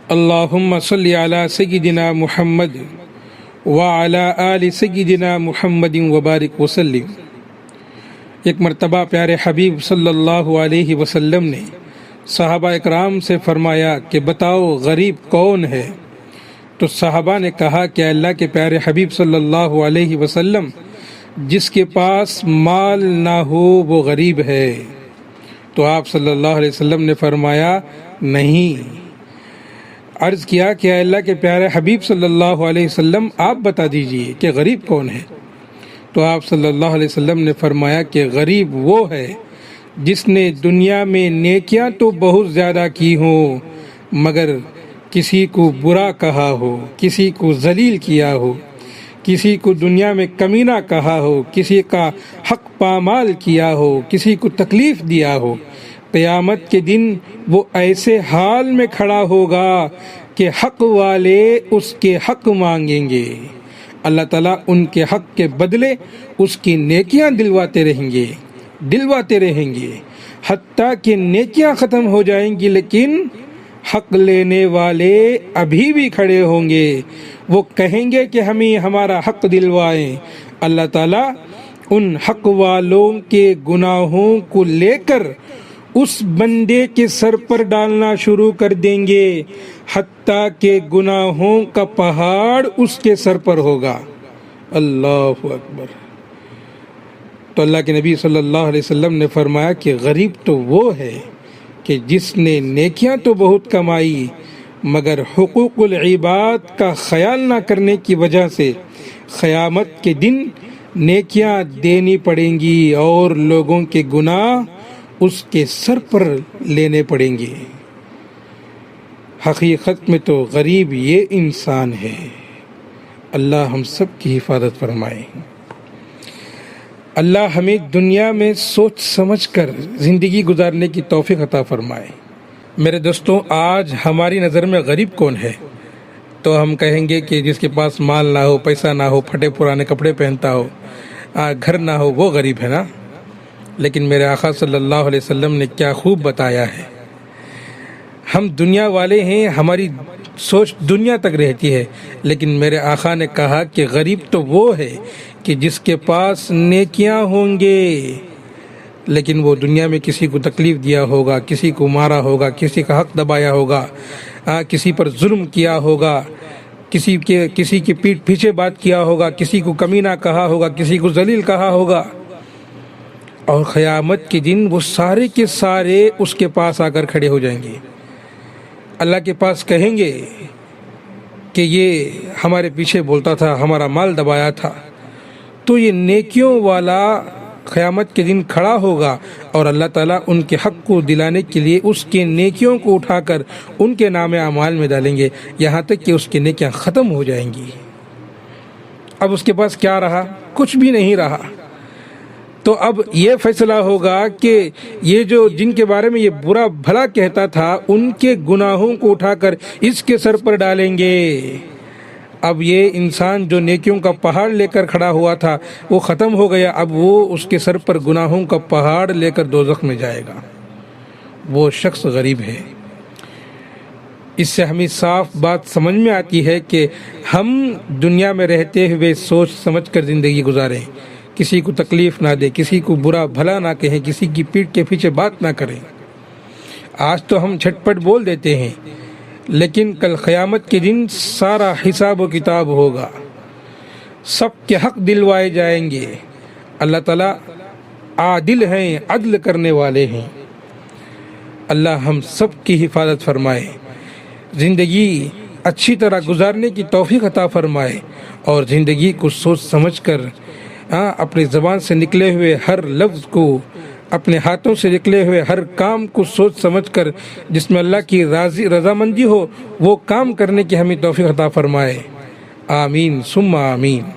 اللہم صلی علی سیدنا محمد وعلی آل سیدنا محمد وبارک وسلم۔ ایک مرتبہ پیارے حبیب صلی اللہ علیہ وسلم نے صحابہ اکرام سے فرمایا کہ بتاؤ غریب کون ہے؟ تو صحابہ نے کہا کہ اللہ کے پیارے حبیب صلی اللہ علیہ وسلم جس کے پاس مال نہ ہو وہ غریب ہے۔ تو آپ صلی اللہ علیہ وسلم نے فرمایا نہیں۔ عرض کیا کہ اللہ کے پیارے حبیب صلی اللہ علیہ وسلم آپ بتا دیجئے کہ غریب کون ہے؟ تو آپ صلی اللہ علیہ وسلم نے فرمایا کہ غریب وہ ہے جس نے دنیا میں نیکیاں تو بہت زیادہ کی ہوں مگر کسی کو برا کہا ہو، کسی کو ذلیل کیا ہو، کسی کو دنیا میں کمینہ کہا ہو، کسی کا حق پامال کیا ہو، کسی کو تکلیف دیا ہو۔ قیامت کے دن وہ ایسے حال میں کھڑا ہوگا کہ حق والے اس کے حق مانگیں گے، اللہ تعالیٰ ان کے حق کے بدلے اس کی نیکیاں دلواتے رہیں گے حتیٰ کہ نیکیاں ختم ہو جائیں گی، لیکن حق لینے والے ابھی بھی کھڑے ہوں گے۔ وہ کہیں گے کہ ہمیں ہمارا حق دلوائیں۔ اللہ تعالیٰ ان حق والوں کے گناہوں کو لے کر اس بندے کے سر پر ڈالنا شروع کر دیں گے حتیٰ کہ گناہوں کا پہاڑ اس کے سر پر ہوگا۔ اللہ اکبر۔ تو اللہ کے نبی صلی اللہ علیہ وسلم نے فرمایا کہ غریب تو وہ ہے کہ جس نے نیکیاں تو بہت کمائی مگر حقوق العباد کا خیال نہ کرنے کی وجہ سے قیامت کے دن نیکیاں دینی پڑیں گی اور لوگوں کے گناہ اس کے سر پر لینے پڑیں گے۔ حقیقت میں تو غریب یہ انسان ہے۔ اللہ ہم سب کی حفاظت فرمائے۔ اللہ ہمیں دنیا میں سوچ سمجھ کر زندگی گزارنے کی توفیق عطا فرمائے۔ میرے دوستوں، آج ہماری نظر میں غریب کون ہے؟ تو ہم کہیں گے کہ جس کے پاس مال نہ ہو، پیسہ نہ ہو، پھٹے پرانے کپڑے پہنتا ہو، گھر نہ ہو، وہ غریب ہے نا۔ لیکن میرے آقا صلی اللہ علیہ وسلم نے کیا خوب بتایا ہے۔ ہم دنیا والے ہیں، ہماری سوچ دنیا تک رہتی ہے، لیکن میرے آقا نے کہا کہ غریب تو وہ ہے کہ جس کے پاس نیکیاں ہوں گے لیکن وہ دنیا میں کسی کو تکلیف دیا ہوگا، کسی کو مارا ہوگا، کسی کا حق دبایا ہوگا، کسی پر ظلم کیا ہوگا، کسی کی پیٹھ پیچھے بات کیا ہوگا، کسی کو کمینہ کہا ہوگا، کسی کو ذلیل کہا ہوگا، اور قیامت کے دن وہ سارے کے سارے اس کے پاس آ کر کھڑے ہو جائیں گے۔ اللہ کے پاس کہیں گے کہ یہ ہمارے پیچھے بولتا تھا، ہمارا مال دبایا تھا۔ تو یہ نیکیوں والا قیامت کے دن کھڑا ہوگا اور اللہ تعالیٰ ان کے حق کو دلانے کے لیے اس کے نیکیوں کو اٹھا کر ان کے نام اعمال میں ڈالیں گے، یہاں تک کہ اس کی نیکیاں ختم ہو جائیں گی۔ اب اس کے پاس کیا رہا؟ کچھ بھی نہیں رہا۔ تو اب یہ فیصلہ ہوگا کہ یہ جو جن کے بارے میں یہ برا بھلا کہتا تھا ان کے گناہوں کو اٹھا کر اس کے سر پر ڈالیں گے۔ اب یہ انسان جو نیکیوں کا پہاڑ لے کر کھڑا ہوا تھا وہ ختم ہو گیا، اب وہ اس کے سر پر گناہوں کا پہاڑ لے کر دوزخ میں جائے گا۔ وہ شخص غریب ہے۔ اس سے ہمیں صاف بات سمجھ میں آتی ہے کہ ہم دنیا میں رہتے ہوئے سوچ سمجھ کر زندگی گزاریں، کسی کو تکلیف نہ دیں، کسی کو برا بھلا نہ کہیں، کسی کی پیٹھ کے پیچھے بات نہ کریں۔ آج تو ہم جھٹ پٹ بول دیتے ہیں لیکن کل قیامت کے دن سارا حساب و کتاب ہوگا، سب کے حق دلوائے جائیں گے۔ اللہ تعالیٰ عادل ہیں، عدل کرنے والے ہیں۔ اللہ ہم سب کی حفاظت فرمائے، زندگی اچھی طرح گزارنے کی توفیق عطا فرمائے اور زندگی کو سوچ سمجھ کر اپنی زبان سے نکلے ہوئے ہر لفظ کو، اپنے ہاتھوں سے نکلے ہوئے ہر کام کو سوچ سمجھ کر جس میں اللہ کی رضامندی ہو وہ کام کرنے کی ہمیں توفیق عطا فرمائے۔ آمین ثم آمین۔